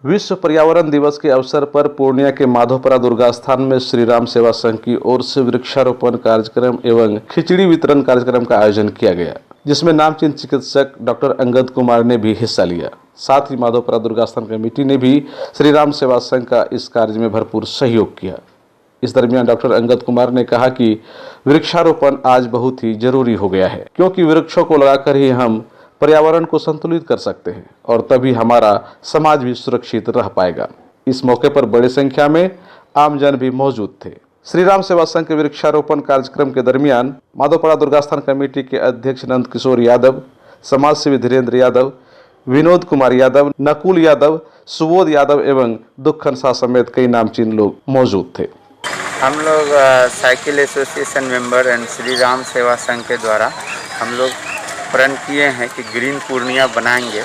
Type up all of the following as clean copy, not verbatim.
विश्व पर्यावरण दिवस के अवसर पर पूर्णिया के माधोपुरा दुर्गा स्थान में श्री राम सेवा संघ की ओर से वृक्षारोपण कार्यक्रम एवं खिचड़ी वितरण कार्यक्रम का आयोजन किया गया, जिसमें नामचीन चिकित्सक डॉक्टर अंगद कुमार ने भी हिस्सा लिया। साथ ही माधोपुरा दुर्गा स्थान कमेटी ने भी श्री राम सेवा संघ का इस कार्य में भरपूर सहयोग किया। इस दरमियान डॉक्टर अंगद कुमार ने कहा कि वृक्षारोपण आज बहुत ही जरूरी हो गया है, क्योंकि वृक्षों को लगाकर ही हम पर्यावरण को संतुलित कर सकते हैं और तभी हमारा समाज भी सुरक्षित रह पाएगा। इस मौके पर बड़ी संख्या में आमजन भी मौजूद थे। श्री राम सेवा संघ के वृक्षारोपण कार्यक्रम के दरमियान माधोपुरा दुर्गास्थान कमेटी के अध्यक्ष नंद किशोर यादव, समाज सेवी धीरेन्द्र यादव, विनोद कुमार यादव, नकुल यादव, सुबोध यादव एवं दुखन शाह समेत कई नामचीन लोग मौजूद थे। हम लोग cycle association member and Shri Ram सेवा संघ के द्वारा हम लोग प्रण किए हैं कि ग्रीन पूर्णिया बनाएंगे।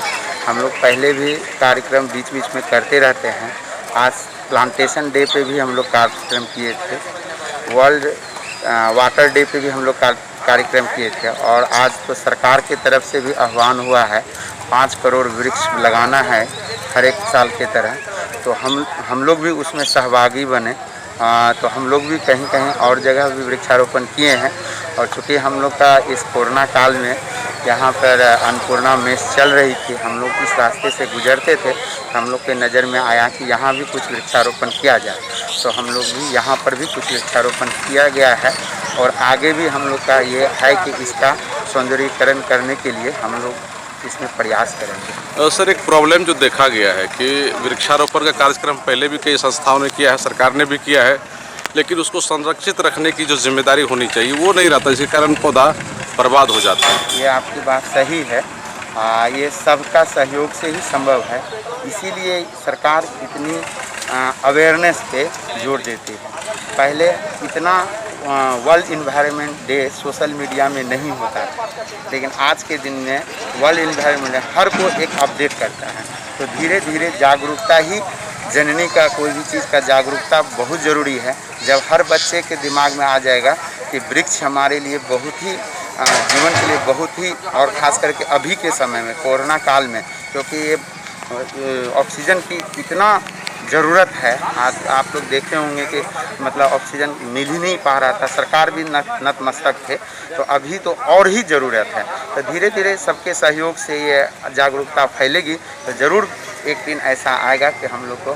हम लोग पहले भी कार्यक्रम बीच बीच में करते रहते हैं। आज प्लांटेशन डे पे भी हम लोग कार्यक्रम किए थे, वर्ल्ड वाटर डे पे भी हम लोग कार्यक्रम किए थे और आज तो सरकार की तरफ से भी आह्वान हुआ है 5 करोड़ वृक्ष लगाना है हर एक साल की तरह। तो हम लोग भी उसमें सहभागी बने। तो हम लोग भी कहीं कहीं और जगह भी वृक्षारोपण किए हैं और चूँकि हम लोग का इस कोरोना काल में यहाँ पर अन्नपूर्णा मेस चल रही थी, हम लोग इस रास्ते से गुजरते थे, हम लोग के नज़र में आया कि यहाँ भी कुछ वृक्षारोपण किया जाए। तो हम लोग भी यहाँ पर भी कुछ वृक्षारोपण किया गया है और आगे भी हम लोग का ये है कि इसका सौंदर्यीकरण करने के लिए हम लोग इसमें प्रयास करेंगे। सर, एक प्रॉब्लम जो देखा गया है कि वृक्षारोपण का कार्यक्रम पहले भी कई संस्थाओं ने किया है, सरकार ने भी किया है, लेकिन उसको संरक्षित रखने की जो जिम्मेदारी होनी चाहिए वो नहीं रहता, इसी कारण पौधा बर्बाद हो जाता है। ये आपकी बात सही है। ये सबका सहयोग से ही संभव है, इसीलिए सरकार इतनी अवेयरनेस पे जोर देती है। पहले इतना world environment day social media में नहीं होता था, लेकिन आज के दिन में वर्ल्ड इन्वायरमेंट डे हर को एक अपडेट करता है। तो धीरे धीरे जागरूकता ही जननी का, कोई भी चीज़ का जागरूकता बहुत ज़रूरी है। जब हर बच्चे के दिमाग में आ जाएगा कि वृक्ष हमारे लिए बहुत ही जीवन के लिए बहुत ही, और ख़ास करके अभी के समय में कोरोना काल में, क्योंकि ये ऑक्सीजन की इतना ज़रूरत है। आज आप लोग देखे होंगे कि मतलब ऑक्सीजन मिल ही नहीं पा रहा था, सरकार भी नतमस्तक थे, तो अभी तो और ही ज़रूरत है। तो धीरे धीरे सबके सहयोग से ये जागरूकता फैलेगी तो ज़रूर एक दिन ऐसा आएगा कि हम लोग को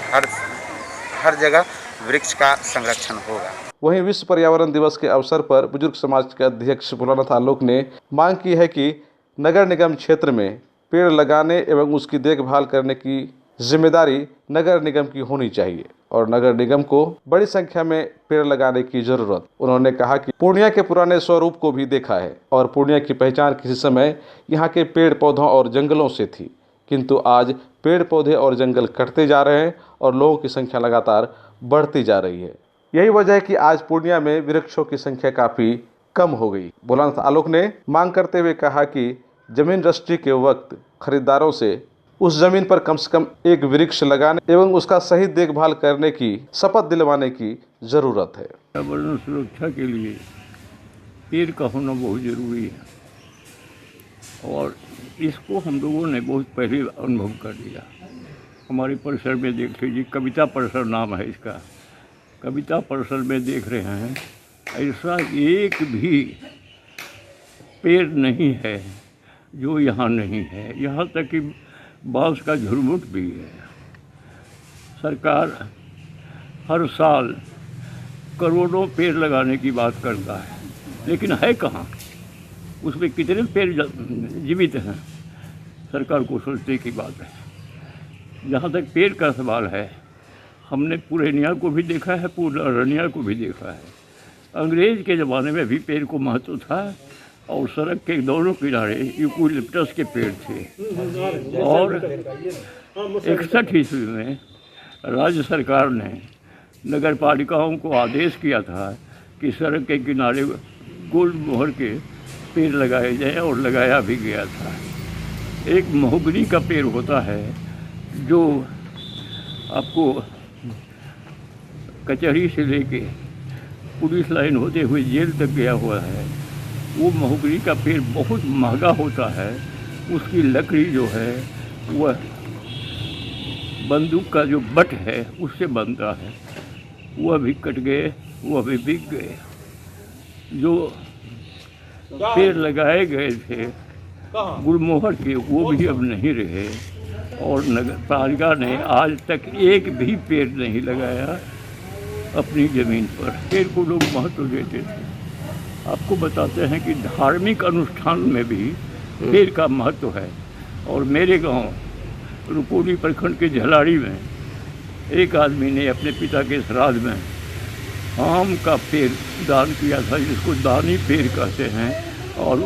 हर जगह वृक्ष का संरक्षण होगा। वहीं विश्व पर्यावरण दिवस के अवसर पर बुजुर्ग समाज के अध्यक्ष भोलानाथ आलोक ने मांग की है कि नगर निगम क्षेत्र में पेड़ लगाने एवं उसकी देखभाल करने की जिम्मेदारी नगर निगम की होनी चाहिए और नगर निगम को बड़ी संख्या में पेड़ लगाने की जरूरत। उन्होंने कहा कि पूर्णिया के पुराने स्वरूप को भी देखा है और पूर्णिया की पहचान किसी समय यहाँ के पेड़ पौधों और जंगलों से थी, किंतु आज पेड़ पौधे और जंगल कटते जा रहे हैं और लोगों की संख्या लगातार बढ़ती जा रही है। यही वजह है कि आज पूर्णिया में वृक्षों की संख्या काफ़ी कम हो गई। भोलानाथ आलोक ने मांग करते हुए कहा कि जमीन रजिस्ट्री के वक्त खरीदारों से उस जमीन पर कम से कम एक वृक्ष लगाने एवं उसका सही देखभाल करने की शपथ दिलवाने की जरूरत है। पर्यावरण सुरक्षा के लिए पेड़ का होना बहुत ज़रूरी है और इसको हम लोगों ने बहुत पहले अनुभव कर लिया। हमारे परिसर में देख लीजिए, कविता परिसर नाम है इसका। कविता परिसर में देख रहे हैं, ऐसा एक भी पेड़ नहीं है जो यहाँ नहीं है। यहाँ तक कि बांस का झुरमुट भी है। सरकार हर साल करोड़ों पेड़ लगाने की बात करता है, लेकिन है कहाँ? उसमें कितने पेड़ जीवित हैं, सरकार को सोचने की बात है। जहाँ तक पेड़ का सवाल है, हमने पूर्णिया को भी देखा है, पूर्णिया को भी देखा है। अंग्रेज़ के ज़माने में भी पेड़ को महत्व था और सड़क के दोनों किनारे यूकेलिप्टस के पेड़ थे। और 61 ईस्वी में राज्य सरकार ने नगर पालिकाओं को आदेश किया था कि सड़क के किनारे गोल मोहर के पेड़ लगाए जाएं और लगाया भी गया था। एक महोगनी का पेड़ होता है जो आपको कचहरी से लेके पुलिस लाइन होते हुए जेल तक गया हुआ है। वो महोगनी का पेड़ बहुत महंगा होता है, उसकी लकड़ी जो है वह बंदूक का जो बट है उससे बनता है, वो अभी कट गए, वो अभी बिक गए। जो पेड़ लगाए गए थे गुलमोहर के, वो भी अब नहीं रहे। और नगर पालिका ने आज तक एक भी पेड़ नहीं लगाया अपनी ज़मीन पर। पेड़ को लोग महत्व देते थे। आपको बताते हैं कि धार्मिक अनुष्ठान में भी पेड़ का महत्व है। और मेरे गांव रुपौली प्रखंड के झलाड़ी में एक आदमी ने अपने पिता के श्राद्ध में आम का पेड़ दान किया था, जिसको दानी पेड़ कहते हैं। और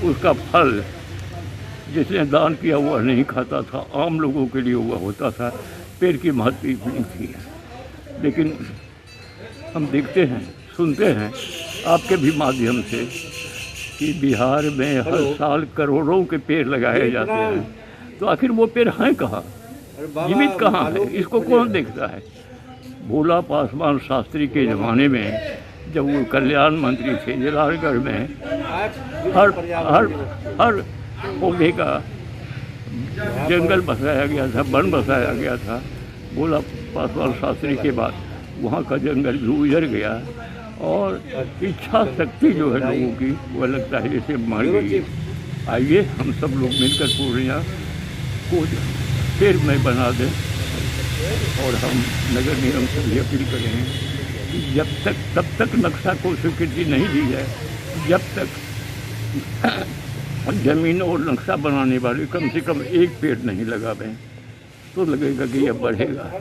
उसका फल जिसने दान किया वह नहीं खाता था, आम लोगों के लिए वह होता था। पेड़ की महत्व इतनी थी। लेकिन हम देखते हैं, सुनते हैं आपके भी माध्यम से कि बिहार में हर साल करोड़ों के पेड़ लगाए जाते हैं। तो आखिर वो पेड़ हैं कहाँ, जीवित कहाँ है, इसको कौन देखता है? भोला पासवान शास्त्री के ज़माने में जब वो कल्याण मंत्री थे, जलालगढ़ में हर पौधे का जंगल बसाया गया था, वन बसाया गया था। भोला पासवान शास्त्री के बाद वहाँ का जंगल भी उजड़ गया। और इच्छा शक्ति जो है लोगों की, वह लगता है जैसे मर गई है। आइए हम सब लोग मिलकर पूर्णिया को पेड़मय बना दें। और हम नगर निगम से भी अपील करें कि तब तक नक्शा को स्वीकृति नहीं दी जाए, जब तक ज़मीन और नक्शा बनाने वाले कम से कम एक पेड़ नहीं लगावें, तो लगेगा कि यह बढ़ेगा।